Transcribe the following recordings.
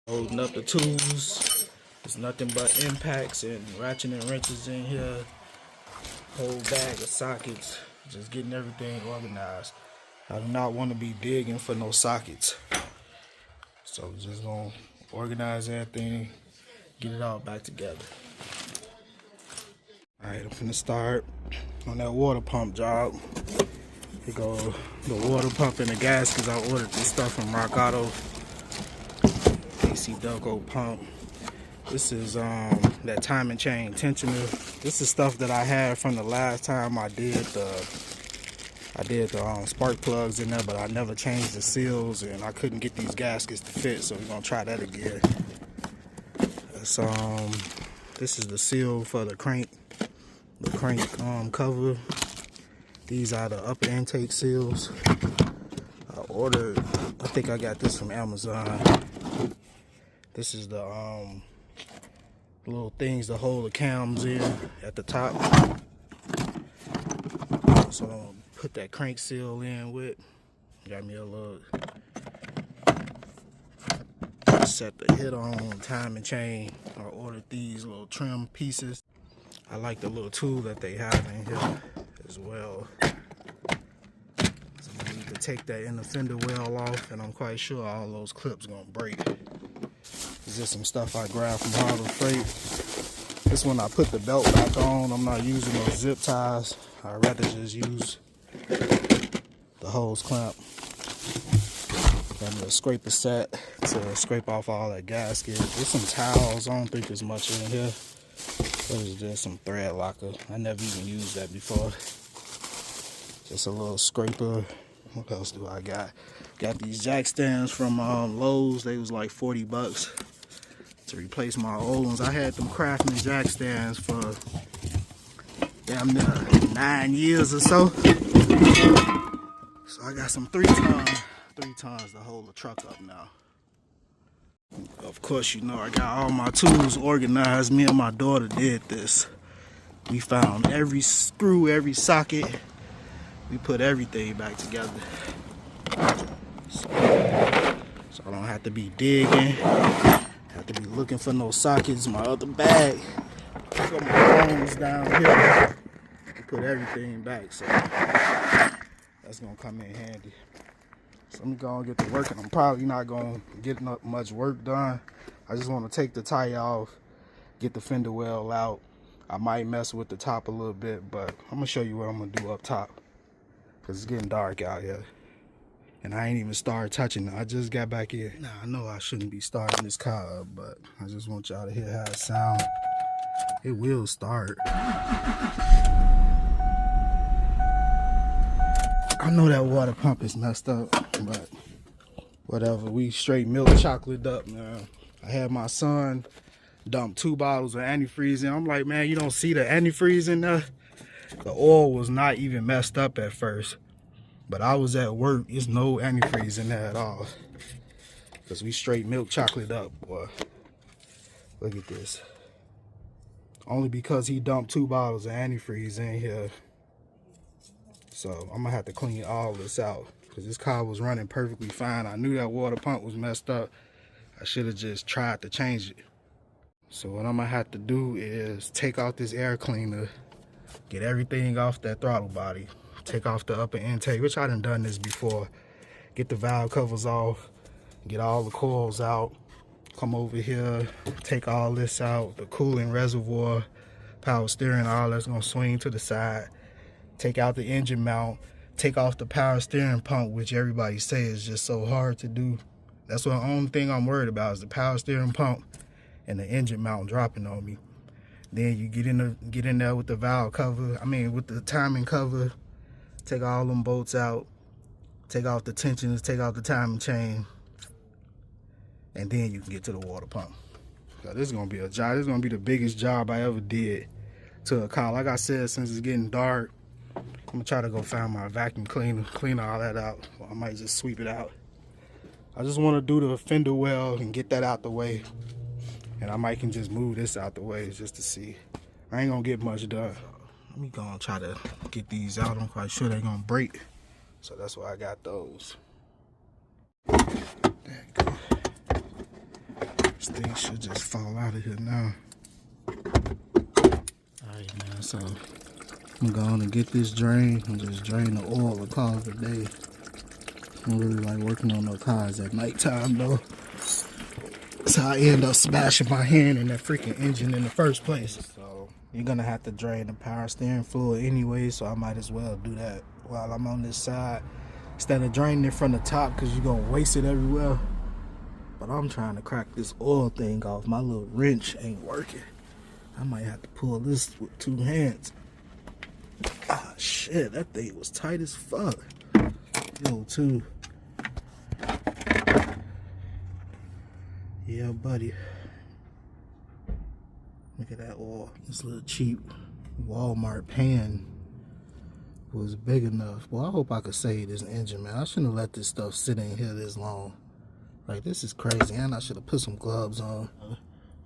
Holding up the tools. There's nothing but impacts and ratchet and wrenches in here. Whole bag of sockets. Just getting everything organized. I do not want to be digging for no sockets. So just gonna organize everything, get it all back together. Alright, I'm finna start on that water pump job. Here go the water pump and the gaskets. I ordered this stuff from Rock Auto. AC Delco pump. This is that time and chain tensioner. This is stuff that I had from the last time I did the spark plugs in there, but I never changed the seals and I couldn't get these gaskets to fit, so we're gonna try that again. This is the seal for the crank cover. These are the upper intake seals. I think I got this from Amazon. This is the little things to hold the cams in at the top. So I'm gonna put that crank seal in with. Got me a little set the hit on time and chain. I ordered these little trim pieces. I like the little tool that they have in here as well. So I need to take that inner fender well off, and I'm quite sure all those clips gonna break. This is some stuff I grabbed from Harbor Freight. This one I put the belt back on. I'm not using those zip ties. I'd rather just use the hose clamp. Got me a scraper set to scrape off all that gasket. There's some towels. I don't think there's much in here. There's just some thread locker. I never even used that before. Just a little scraper. What else do I got? Got these jack stands from Lowe's. They was like 40 bucks to replace my old ones. I had them Craftsman jack stands for damn near 9 years or so. So I got some 3 tons to hold the truck up now. Of course, you know I got all my tools organized. Me and my daughter did this. We found every screw, every socket. We put everything back together. So I don't have to be digging. Have to be looking for no sockets. My other bag. I got my phones down here. Put everything back. So that's gonna come in handy. So let me go and get to work, and I'm probably not gonna get much work done. I just want to take the tire off, get the fender well out. I might mess with the top a little bit, but I'm gonna show you what I'm gonna do up top, because it's getting dark out here. And I ain't even started touching it. I just got back in. Now, I know I shouldn't be starting this car up, but I just want y'all to hear how it sounds. It will start. I know that water pump is messed up, but whatever. We straight milk chocolate up, man. I had my son dump 2 bottles of antifreeze in. I'm like, man, you don't see the antifreeze in there? The oil was not even messed up at first. But I was at work. There's no antifreeze in there at all. Because we straight milk chocolate up, boy. Look at this. Only because he dumped 2 bottles of antifreeze in here. So I'm gonna have to clean all this out, because this car was running perfectly fine. I knew that water pump was messed up. I should have just tried to change it. So what I'm gonna have to do is take out this air cleaner, get everything off that throttle body, take off the upper intake, which I done this before, get the valve covers off, get all the coils out, come over here, take all this out, the cooling reservoir, power steering, all that's gonna swing to the side. Take out the engine mount, take off the power steering pump, which everybody says is just so hard to do. That's the only thing I'm worried about, is the power steering pump and the engine mount dropping on me. Then you get in there with the valve cover, with the timing cover, take all them bolts out, take off the tensioners, take off the timing chain, and then you can get to the water pump. So this is gonna be a job. This is gonna be the biggest job I ever did to a car. Like I said, since it's getting dark, I'm gonna try to go find my vacuum cleaner, clean all that out. Or I might just sweep it out. I just want to do the fender well and get that out the way. And I might can just move this out the way just to see. I ain't gonna get much done. Let me go and try to get these out. I'm quite sure they're gonna break. So that's why I got those. There you go. This thing should just fall out of here now. Alright, man, so I'm going to get this drain and just drain the oil and call it a day. I don't really like working on no cars at nighttime though. That's how I end up smashing my hand in that freaking engine in the first place. So you're gonna have to drain the power steering fluid anyway, so I might as well do that while I'm on this side instead of draining it from the top, because you're gonna waste it everywhere. But I'm trying to crack this oil thing off. My little wrench ain't working. I might have to pull this with 2 hands. Ah, shit, that thing was tight as fuck. Yo, too. Yeah, buddy. Look at that oil. This little cheap Walmart pan was big enough. Well, I hope I could save this engine, man. I shouldn't have let this stuff sit in here this long. Like, this is crazy, and I should have put some gloves on.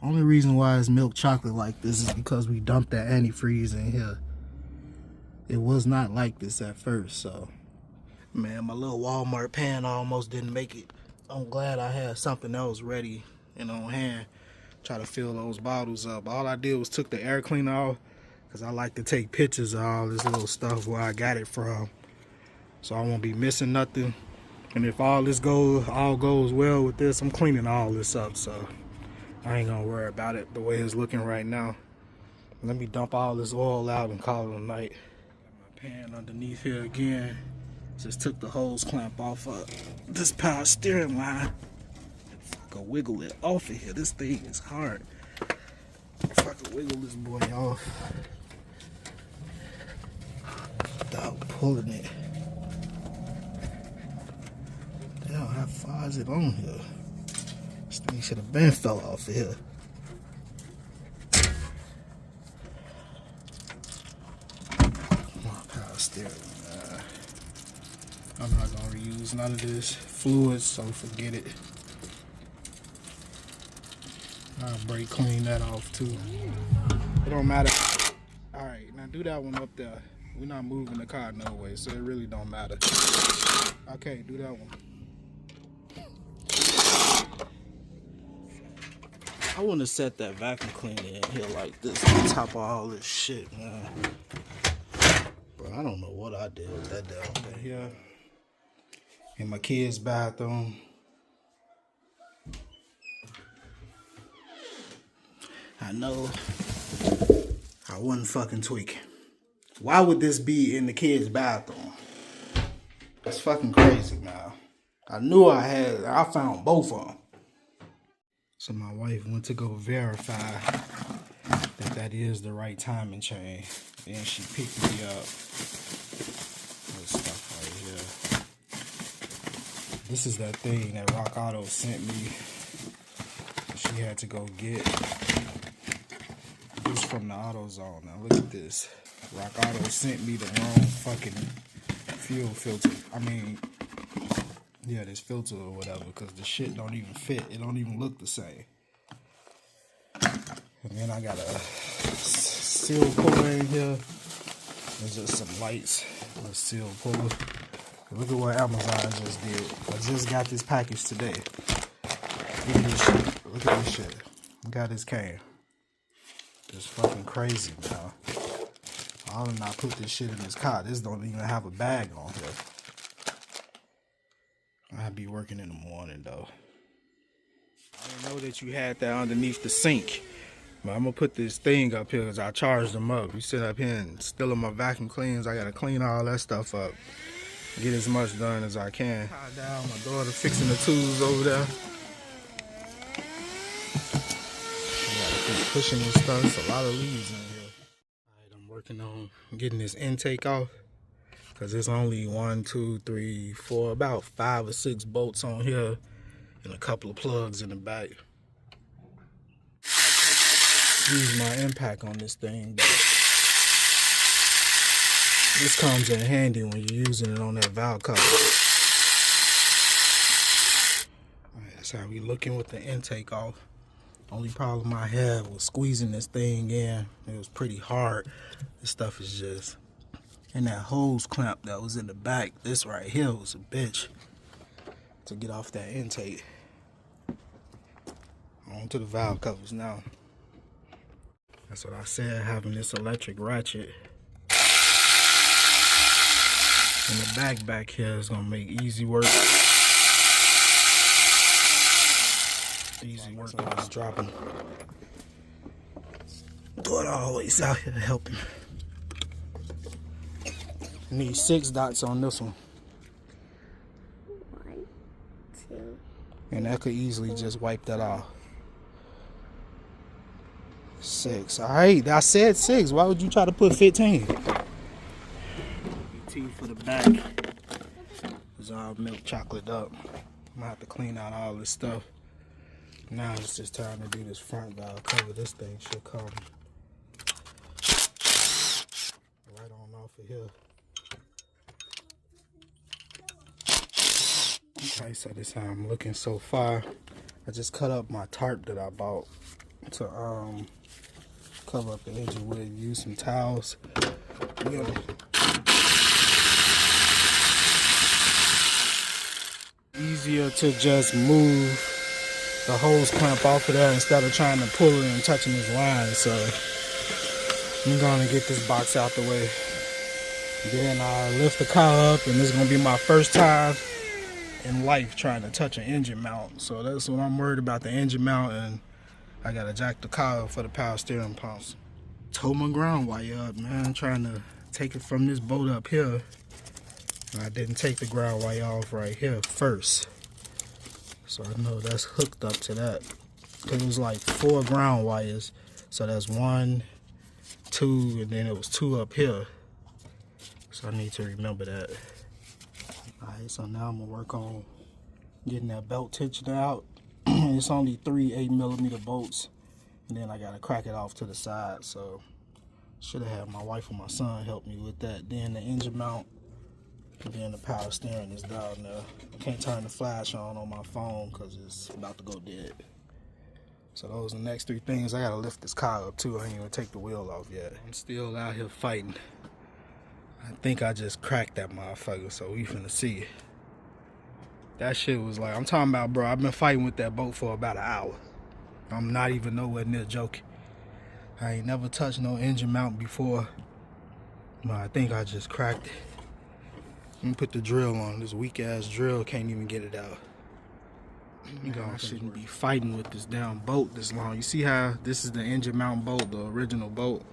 Only reason why it's milk chocolate like this is because we dumped that antifreeze in here. It was not like this at first, so. Man, my little Walmart pan almost didn't make it. I'm glad I had something else ready and on hand. Try to fill those bottles up. All I did was took the air cleaner off, because I like to take pictures of all this little stuff where I got it from, so I won't be missing nothing. And if all goes well with this, I'm cleaning all this up, so I ain't gonna worry about it the way it's looking right now. Let me dump all this oil out and call it a night. Got my pan underneath here again. Just took the hose clamp off of this power steering line. If I can wiggle it off of here, this thing is hard. If I can wiggle this boy off without pulling it. Damn, how far is it on here? This thing should have been fell off of here. Come on, power steering. I'm not gonna reuse none of this fluid, so forget it. I'll brake clean that off too. It don't matter. Alright, now do that one up there. We're not moving the car no way, so it really don't matter. Okay, do that one. I wanna set that vacuum cleaner in here like this on top of all this shit, man. But I don't know what I did with that down there here. In my kid's bathroom. I know I wasn't fucking tweaking. Why would this be in the kid's bathroom? That's fucking crazy, man. I knew I found both of them. So my wife went to go verify that is the right timing chain. Then she picked me up. This stuff right here. This is that thing that Rock Auto sent me. She had to go get. This from the AutoZone. Now look at this. Rock Auto sent me the wrong fucking fuel filter. I mean, yeah, this filter or whatever, because the shit don't even fit. It don't even look the same. And then I got a seal puller in here. There's just some lights. A seal puller. Look at what Amazon just did. I just got this package today. Look at this shit. Look at this shit. Look how this came. It's fucking crazy, man. I did not put this shit in this car. This don't even have a bag on here. I'll be working in the morning, though. I didn't know that you had that underneath the sink. But I'm gonna put this thing up here because I charged them up. You sit up here and stealing my vacuum cleans. I gotta clean all that stuff up. Get as much done as I can. Down, my daughter fixing the tools over there. I gotta keep pushing this stuff. It's a lot of leaves in here. Alright, I'm working on getting this intake off. Because there's only 1, 2, 3, 4, about 5 or 6 bolts on here. And a couple of plugs in the back. Use my impact on this thing, but this comes in handy when you're using it on that valve cover. Alright, that's how we looking with the intake off. Only problem I had was squeezing this thing in. It was pretty hard. This stuff is just... And that hose clamp that was in the back, this right here was a bitch to get off that intake. I don't On to the valve covers now. That's what I said, having this electric ratchet in the back here is gonna make easy work. Easy work when it's dropping. Throw it always out here helping. Need 6 dots on this one. 1, 2. And that could easily just wipe that off. 6. Alright, I said 6. Why would you try to put 15? T for the back is all milk chocolate up. I'm gonna have to clean out all this stuff. Now it's just time to do this front valve cover. This thing should come right on off of here. Okay, so this is how I'm looking so far. I just cut up my tarp that I bought to cover up the engine with. Use some towels. Easier to just move the hose clamp off of there instead of trying to pull it and touching this line. So I'm gonna get this box out the way. Then I lift the car up, and this is gonna be my first time in life trying to touch an engine mount. So that's what I'm worried about, the engine mount, and I gotta jack the car up for the power steering pumps. Tow my ground wire up, man. Trying to take it from this bolt up here. I didn't take the ground wire off right here first. So I know that's hooked up to that. Cause it was like 4 ground wires. So that's 1, 2, and then it was 2 up here. So I need to remember that. Alright, so now I'm gonna work on getting that belt tension out. It's only 3 8mm bolts. And then I gotta crack it off to the side. So should have had my wife or my son help me with that. Then the engine mount. And then the power steering is down there. I can't turn the flash on my phone because it's about to go dead. So those are the next 3 things. I gotta lift this car up too. I ain't even take the wheel off yet. I'm still out here fighting. I think I just cracked that motherfucker, so we finna see. That shit was like, I'm talking about, bro, I've been fighting with that boat for about an hour. I'm not even nowhere near joking. I ain't never touched no engine mount before. But I think I just cracked it. Let me put the drill on. This weak ass drill can't even get it out. I shouldn't be fighting with this damn bolt this long. You see how this is the engine mount bolt, the original bolt?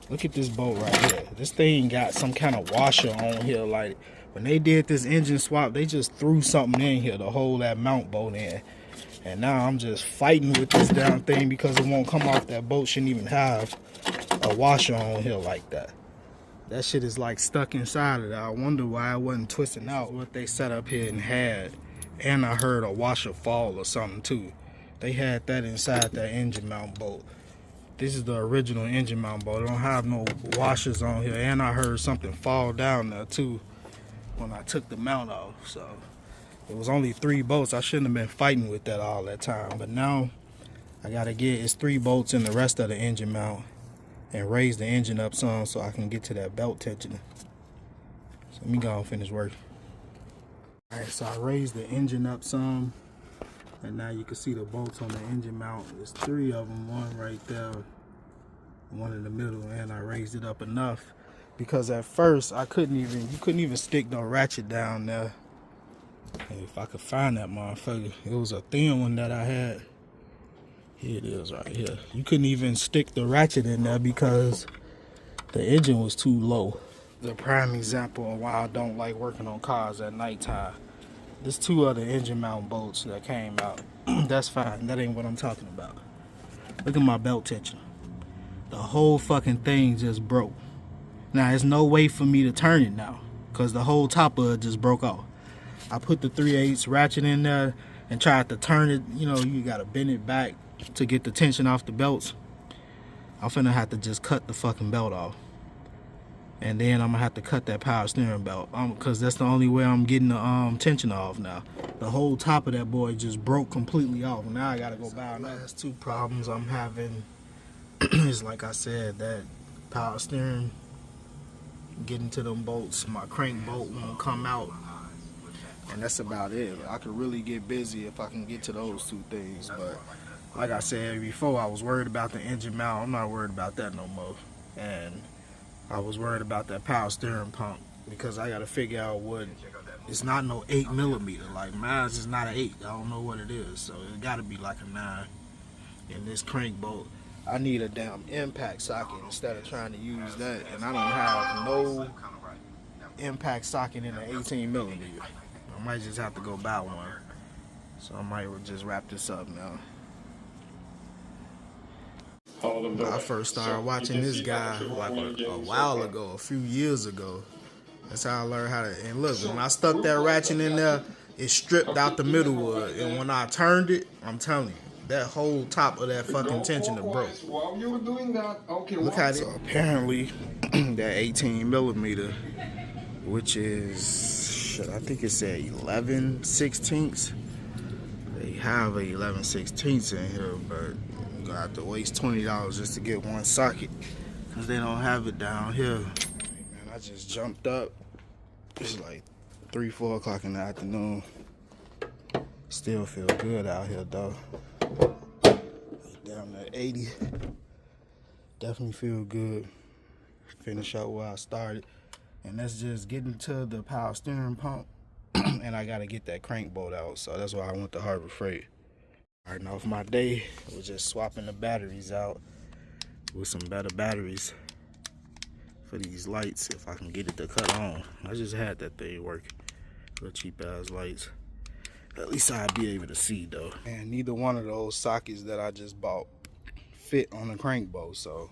Look at this bolt right here. This thing got some kind of washer on here. Like when they did this engine swap, they just threw something in here to hold that mount bolt in. And now I'm just fighting with this damn thing because it won't come off. That bolt shouldn't even have a washer on here like that. That shit is like stuck inside of it. I wonder why it wasn't twisting out. What they set up here and had. And I heard a washer fall or something too. They had that inside that engine mount bolt. This is the original engine mount bolt. It don't have no washers on here. And I heard something fall down there too when I took the mount off. So it was only 3 bolts. I shouldn't have been fighting with that all that time. But now I gotta get, it's 3 bolts in the rest of the engine mount. And raise the engine up some so I can get to that belt tension. So let me go and finish working. Alright, so I raised the engine up some. And now you can see the bolts on the engine mount. There's 3 of them, 1 right there, 1 in the middle, and I raised it up enough. Because at first you couldn't even stick no ratchet down there. And if I could find that motherfucker, it was a thin one that I had. Here it is right here. You couldn't even stick the ratchet in there because the engine was too low. The prime example of why I don't like working on cars at nighttime. There's 2 other engine mount bolts that came out. That's fine. That ain't what I'm talking about. Look at my belt tension. The whole fucking thing just broke. Now, there's no way for me to turn it now because the whole top of it just broke off. I put the 3/8 ratchet in there and tried to turn it. You know, you got to bend it back to get the tension off the belts. I'm finna have to just cut the fucking belt off. And then I'm gonna have to cut that power steering belt. Cause that's the only way I'm getting the tension off now. The whole top of that boy just broke completely off. Now I gotta go buy another. Last 2 problems I'm having is, like I said, that power steering, getting to them bolts, my crank bolt won't come out. And that's about it. I could really get busy if I can get to those 2 things, but like I said before, I was worried about the engine mount. I'm not worried about that no more. And I was worried about that power steering pump because I got to figure out what. It's not no 8mm. Like mine's is not an 8. I don't know what it is. So it got to be like a 9. And this crank bolt, I need a damn impact socket instead of trying to use that. And I don't have no impact socket in an 18mm. I might just have to go buy one. So I might just wrap this up now. I first started watching this guy like a while ago, a few years ago. That's how I learned how to, and look, when I stuck that ratchet in there, it stripped out the middle wood. And when I turned it, I'm telling you, that whole top of that fucking tensioner broke. Look at it. So apparently, that 18mm, which is, shit, I think it said 11/16. They have a 11/16 in here, but you gonna have to waste $20 just to get one socket because they don't have it down here. Man, I just jumped up. It's like 3, 4 o'clock in the afternoon. Still feel good out here though. Down to 80. Definitely feel good. Finish up where I started. And that's just getting to the power steering pump. And I gotta get that crank bolt out. So that's why I went to Harbor Freight. Starting off my day was just swapping the batteries out with some better batteries for these lights if I can get it to cut on. I just had that thing working. The cheap ass lights. At least I'd be able to see though. And neither one of those sockets that I just bought fit on the crank bolt, so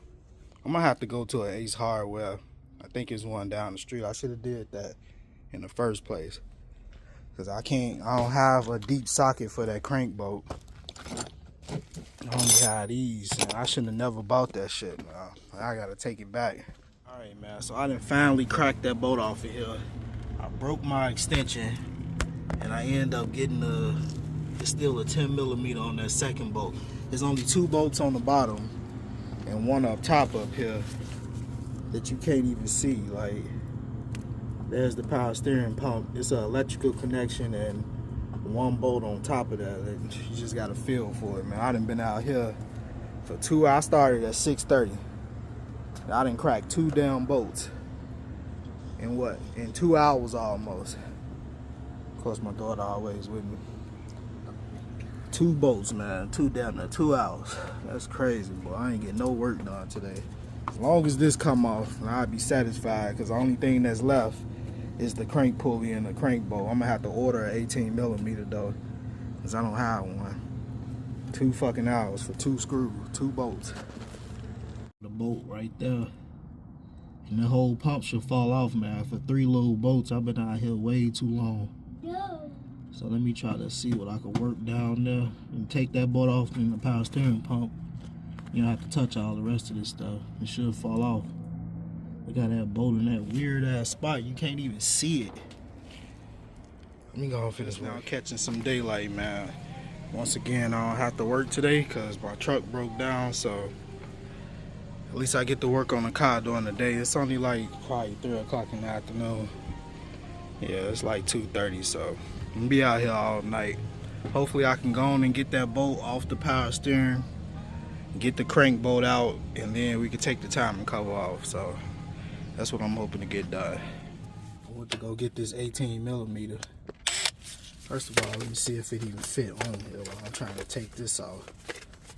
I'm gonna have to go to an Ace Hardware. I think it's one down the street. I should have did that in the first place, because I don't have a deep socket for that crank bolt. I only have these, and I shouldn't have never bought that shit, man. I gotta take it back. All right, man, so I done finally cracked that bolt off of here. I broke my extension, and I end up getting it's still a 10mm on that second bolt. There's only 2 bolts on the bottom and one up top up here that you can't even see. Like, there's the power steering pump. It's an electrical connection and 1 bolt on top of that. You just got a feel for it, man. I done been out here for 2 hours. I started at 6:30. I done cracked 2 damn bolts in 2 hours almost. Of course, my daughter always with me. 2 bolts, man. 2 hours. That's crazy, boy. I ain't getting no work done today. As long as this come off, I'll be satisfied, because the only thing that's left is the crank pulley and the crank bolt. I'm gonna have to order an 18mm though, because I don't have one. 2 fucking hours for 2 screws, 2 bolts. The bolt right there. And the whole pump should fall off, man. For 3 little bolts, I've been out here way too long. No. So let me try to see what I can work down there and take that bolt off in the power steering pump. You don't have to touch all the rest of this stuff. It should fall off. We got that bolt in that weird ass spot. You can't even see it. Let me go and finish now. Catching some daylight, man. Once again, I don't have to work today because my truck broke down. So at least I get to work on the car during the day. It's only like probably 3 o'clock in the afternoon. Yeah, it's like 2:30, so I'm gonna be out here all night. Hopefully I can go on and get that bolt off the power steering, get the crank bolt out, and then we can take the timing cover off. So that's what I'm hoping to get done. I went to go get this 18mm. First of all, let me see if it even fit on here while I'm trying to take this off.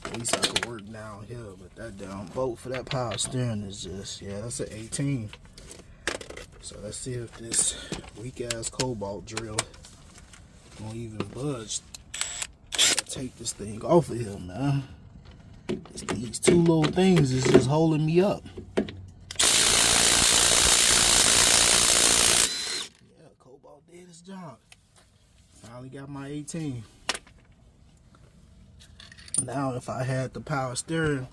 At least I can work down here, but that damn bolt for that power steering is just, yeah, that's an 18. So let's see if this weak ass cobalt drill won't even budge. Take this thing off of here, man. These 2 little things is just holding me up. Yeah, cobalt did its job. Finally got my 18. Now if I had the power steering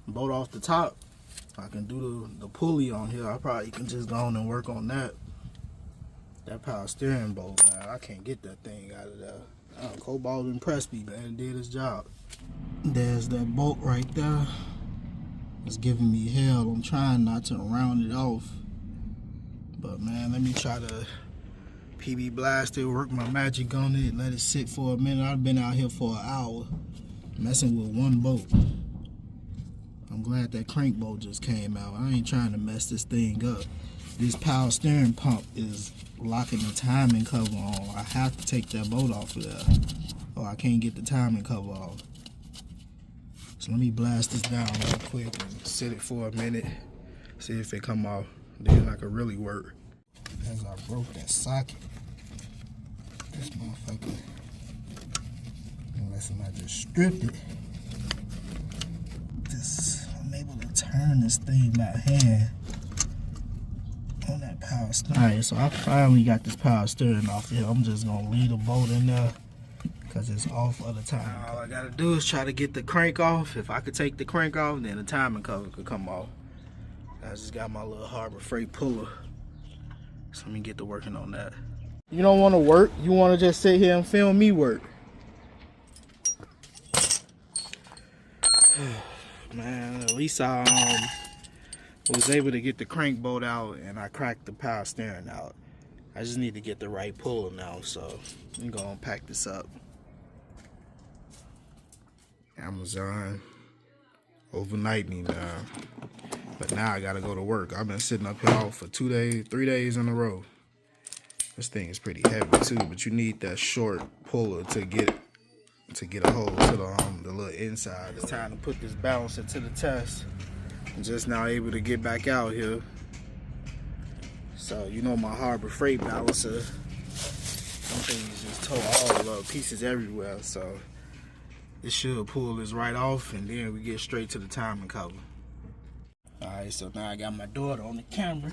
bolt off the top, I can do the pulley on here. I probably can just go on and work on that. That power steering bolt, man, I can't get that thing out of there. Cobalt impressed me, man. It did its job. There's that bolt right there. It's giving me hell. I'm trying not to round it off. But man, let me try to PB blast it, work my magic on it, let it sit for a minute. I've been out here for an hour. Messing with one bolt. I'm glad that crank bolt just came out. I ain't trying to mess this thing up. This power steering pump is locking the timing cover on. I have to take that bolt off of there, or I can't get the timing cover off. So let me blast this down real quick and sit it for a minute, see if it come off. Then I can really work. As I broke that socket, this motherfucker, unless I just stripped it, I'm able to turn this thing by hand on that power steering. Alright, so I finally got this power steering off here. I'm just gonna leave the bolt in there because it's off of the time. All I gotta do is try to get the crank off. If I could take the crank off, then the timing cover could come off. I just got my little Harbor Freight puller. So let me get to working on that. You don't want to work, you want to just sit here and film me work. Man, at least I was able to get the crank bolt out and I cracked the power steering out. I just need to get the right puller now, so I'm gonna pack this up. Amazon overnight me now. But now I gotta go to work. I've been sitting up here for 2 days, 3 days in a row. This thing is pretty heavy too, but you need that short puller to get a hold to the little inside. It's time to put this balancer to the test. I'm just now able to get back out here. So you know my Harbor Freight balancer, some things just tore all the little pieces everywhere. So it should pull this right off, and then we get straight to the timing cover. Alright, so now I got my daughter on the camera.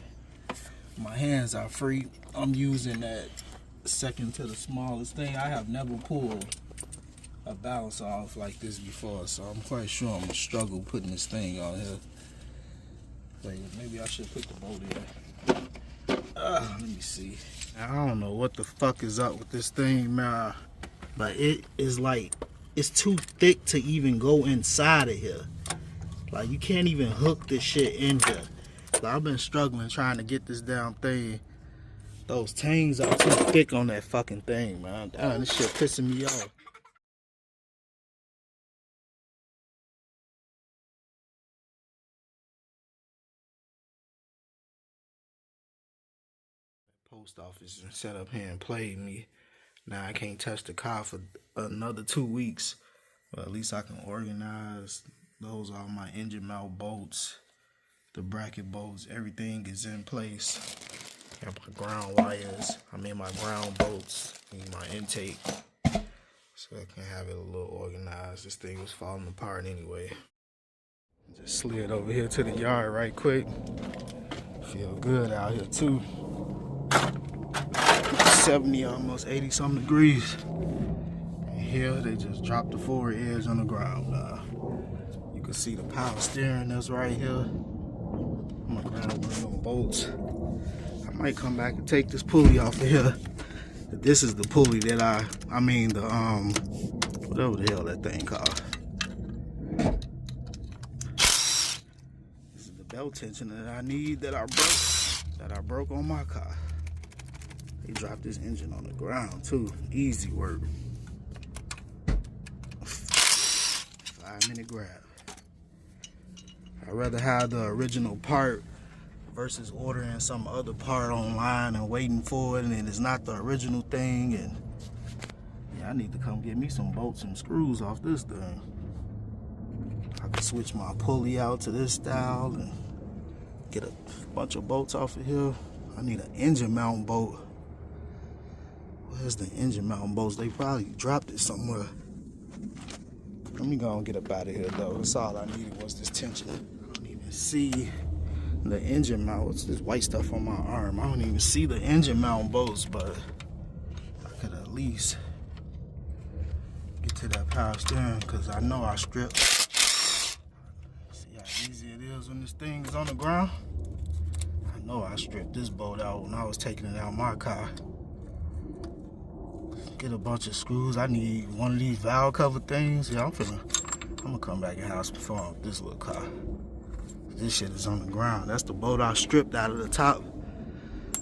My hands are free. I'm using that second to the smallest thing. I have never pulled a balancer off like this before, so I'm quite sure I'm gonna struggle putting this thing on here. But maybe I should put the bolt in. Let me see. I don't know what the fuck is up with this thing, man. But it is like, it's too thick to even go inside of here. Like, you can't even hook this shit in here. So I've been struggling trying to get this damn thing. Those tangs are too thick on that fucking thing, man. Damn, this shit pissing me off. Post office and set up here and played me. Now I can't touch the car for another 2 weeks. But at least I can organize. Those are my engine mount bolts, the bracket bolts, everything is in place. Got my ground wires, my ground bolts, and my intake. So I can have it a little organized. This thing was falling apart anyway. Just slid over here to the yard right quick. Feel good out here too. 70, almost 80 something degrees. And here they just dropped the forward edge on the ground now. You can see the power steering that's right here. I'm gonna grab one of them bolts. I might come back and take this pulley off of here. This is the pulley that whatever the hell that thing called. This is the belt tension that I need that I broke on my car. They dropped this engine on the ground too. Easy work. 5-minute grab. I'd rather have the original part versus ordering some other part online and waiting for it, and then it's not the original thing. And yeah, I need to come get me some bolts and screws off this thing. I can switch my pulley out to this style and get a bunch of bolts off of here. I need an engine mount bolt. Where's the engine mount bolts? They probably dropped it somewhere. Let me go and get up out of here though. That's all I needed was this tension. I don't even see the engine mount. What's this white stuff on my arm? I don't even see the engine mount bolts, but I could at least get to that power steering because I know I stripped. See how easy it is when this thing is on the ground? I know I stripped this bolt out when I was taking it out of my car. Get a bunch of screws. I need one of these valve cover things. Yeah, I'm gonna come back in the house before this little car. This shit is on the ground. That's the bolt I stripped out of the top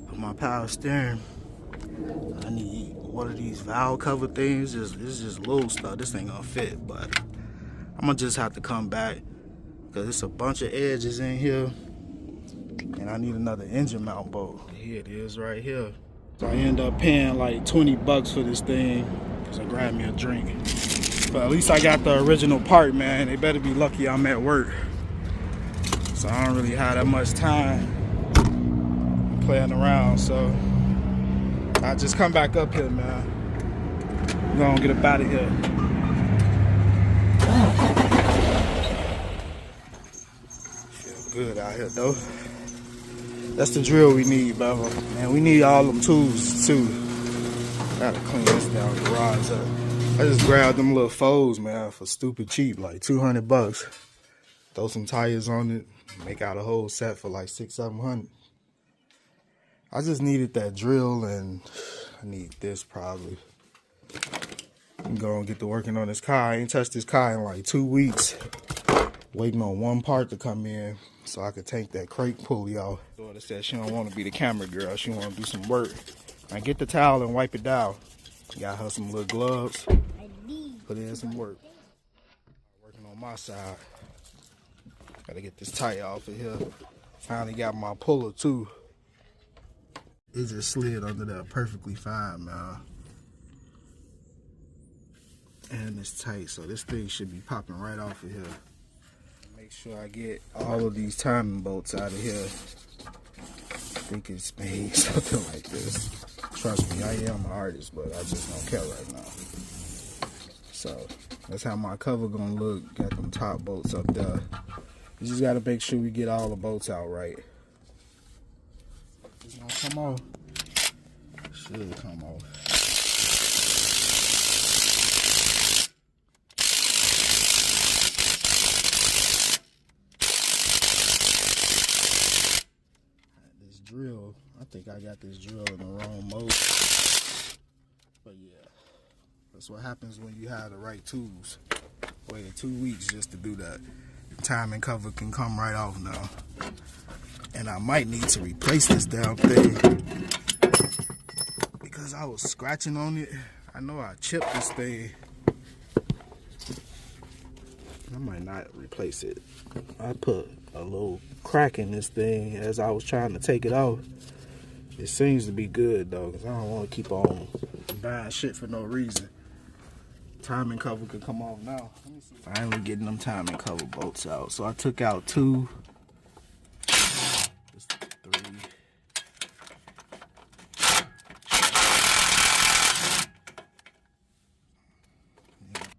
of my power steering. I need one of these valve cover things. It's just little stuff. This ain't gonna fit, but I'm gonna just have to come back because it's a bunch of edges in here and I need another engine mount bolt. Here it is right here. So I end up paying like 20 bucks for this thing because I grabbed me a drink. But at least I got the original part, man. They better be lucky I'm at work. So I don't really have that much time playing around. So I just come back up here, man. I'm gonna get up out of here. Feel good out here, though. That's the drill we need, brother. And we need all them tools, too. Gotta clean this down garage up. I just grabbed them little foes, man, for stupid cheap, like 200 bucks. Throw some tires on it, make out a whole set for like 600-700. I just needed that drill, and I need this probably. I'm gonna get to working on this car. I ain't touched this car in like 2 weeks. Waiting on one part to come in so I could take that crate pulley off. Daughter said she don't want to be the camera girl. She want to do some work. I get the towel and wipe it down. Got her some little gloves. Put in some work. Working on my side. Gotta get this tire off of here. Finally got my puller too. It just slid under there perfectly fine, man. And it's tight, so this thing should be popping right off of here. Make sure I get all of these timing bolts out of here. I think it's made something like this. Trust me, I am an artist, but I just don't care right now. So that's how my cover gonna look. Got them top bolts up there. You just gotta make sure we get all the bolts out right. It's gonna come off. Should come off. Drill. I think I got this drill in the wrong mode. But yeah, that's what happens when you have the right tools. Waited 2 weeks just to do that. The timing cover can come right off now. And I might need to replace this damn thing because I was scratching on it. I know I chipped this thing. I might not replace it. I put a little crack in this thing as I was trying to take it off. It seems to be good though, because I don't want to keep on buying shit for no reason. Timing cover could come off now. Finally getting them timing cover bolts out. So I took out 2. This 3.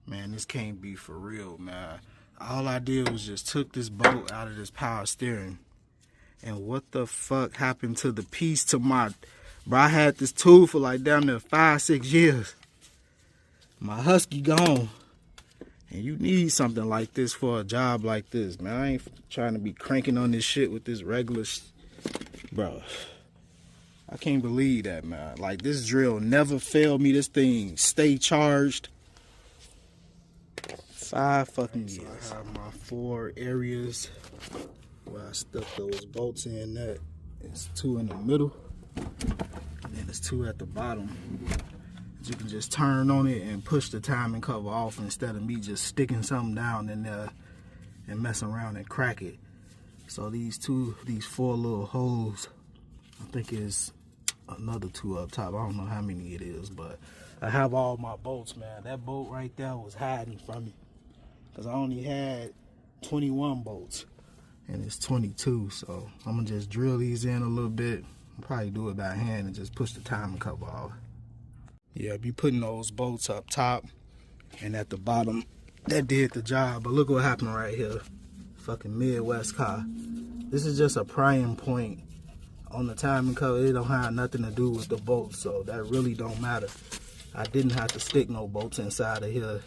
Man, this can't be for real, man. All I did was just took this bolt out of this power steering. And what the fuck happened to the piece to my... Bro, I had this tool for like damn near 5-6 years. My Husky gone. And you need something like this for a job like this, man. I ain't trying to be cranking on this shit with this regular... Bro, I can't believe that, man. Like, this drill never failed me. This thing stay charged. 5 fucking years. So I have my 4 areas where I stuck those bolts in. That it's 2 in the middle, and then there's 2 at the bottom. You can just turn on it and push the timing cover off instead of me just sticking something down in there and messing around and crack it. So these 4 little holes, I think is another 2 up top. I don't know how many it is, but I have all my bolts, man. That bolt right there was hiding from me. Because I only had 21 bolts and it's 22, so I'm gonna just drill these in a little bit. I'll probably do it by hand and just push the timing cover off. Yeah, be putting those bolts up top and at the bottom. That did the job, but look what happened right here. Fucking Midwest car. This is just a prying point on the timing cover. It don't have nothing to do with the bolts, so that really don't matter. I didn't have to stick no bolts inside of here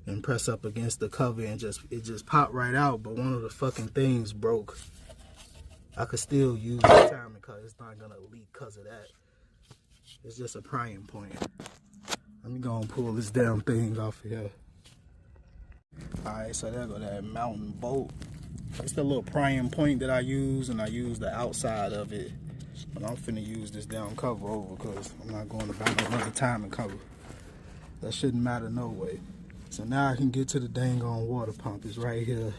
and press up against the cover and it just popped right out, but one of the fucking things broke. I could still use the timing cover. It's not gonna leak because of that. It's just a prying point. Let me go and pull this damn thing off of here. Alright, so there go that mountain bolt. It's the little prying point that I use, and I use the outside of it. But I'm finna use this damn cover over because I'm not going to buy another timing cover. That shouldn't matter no way. So now I can get to the dang on water pump. It's right here.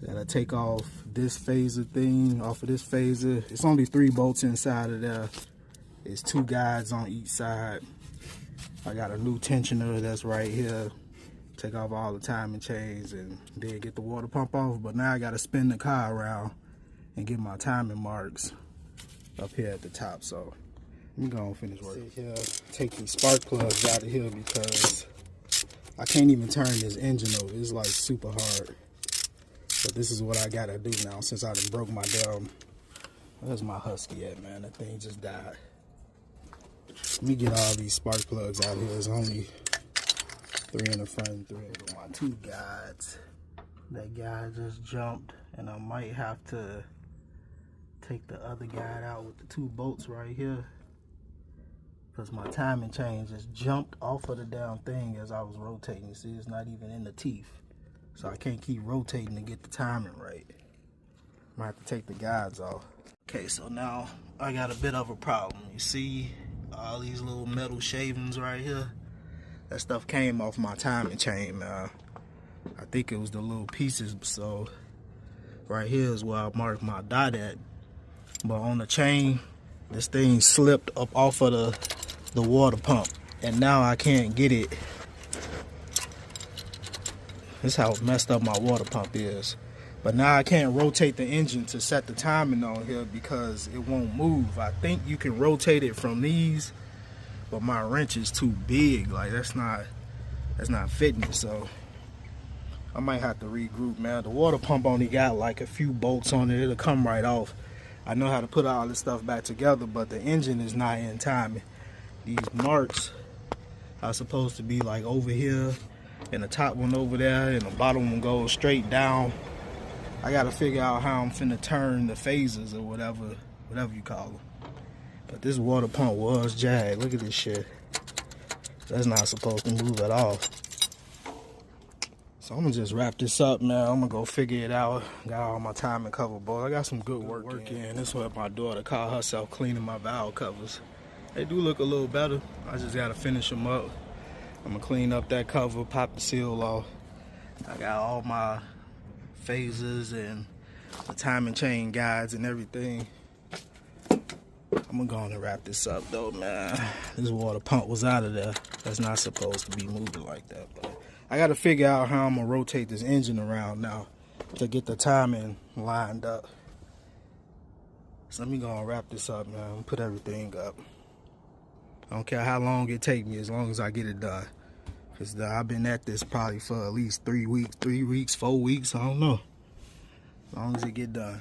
Gotta take off this phaser thing off of this phaser. It's only 3 bolts inside of there. It's 2 guides on each side. I got a new tensioner that's right here. Take off all the timing chains and then get the water pump off. But now I gotta spin the car around and get my timing marks up here at the top. So let me go and finish working. Sit here, take these spark plugs out of here because I can't even turn this engine over. It's like super hard. But this is what I gotta do now since I done broke my damn. Where's my Husky at, man? That thing just died. Let me get all these spark plugs out here. There's only 3 in the front and 3 in my 2 guides. That guy just jumped, and I might have to take the other guide out with the 2 bolts right here, because my timing chain just jumped off of the damn thing as I was rotating. You see, it's not even in the teeth, so I can't keep rotating to get the timing right. I might have to take the guides off. Okay, so now I got a bit of a problem. You see all these little metal shavings right here? That stuff came off my timing chain, man. I think it was the little pieces. So right here is where I marked my dot at. But on the chain, this thing slipped up off of the water pump, and now I can't get it. This is how messed up my water pump is. But now I can't rotate the engine to set the timing on here because it won't move. I think you can rotate it from these, but my wrench is too big. Like that's not fitting. So I might have to regroup, man. The water pump only got like a few bolts on it. It'll come right off. I know how to put all this stuff back together, but the engine is not in timing. These marks are supposed to be like over here, and the top one over there, and the bottom one goes straight down. I gotta figure out how I'm finna turn the phasers or whatever you call them. But this water pump was jagged. Look at this shit. That's not supposed to move at all. So I'm gonna just wrap this up, man. I'm gonna go figure it out. Got all my timing cover boys. I got some good work in. This is what my daughter called herself cleaning my valve covers. They do look a little better. I just gotta finish them up. I'm gonna clean up that cover, pop the seal off. I got all my phasers and the timing chain guides and everything. I'm gonna go on and wrap this up though, man. This water pump was out of there. That's not supposed to be moving like that. But I gotta figure out how I'm gonna rotate this engine around now to get the timing lined up. So let me go and wrap this up, man. Put everything up. I don't care how long it take me, as long as I get it done. Because I've been at this probably for at least 3 weeks, 4 weeks, I don't know. As long as it get done.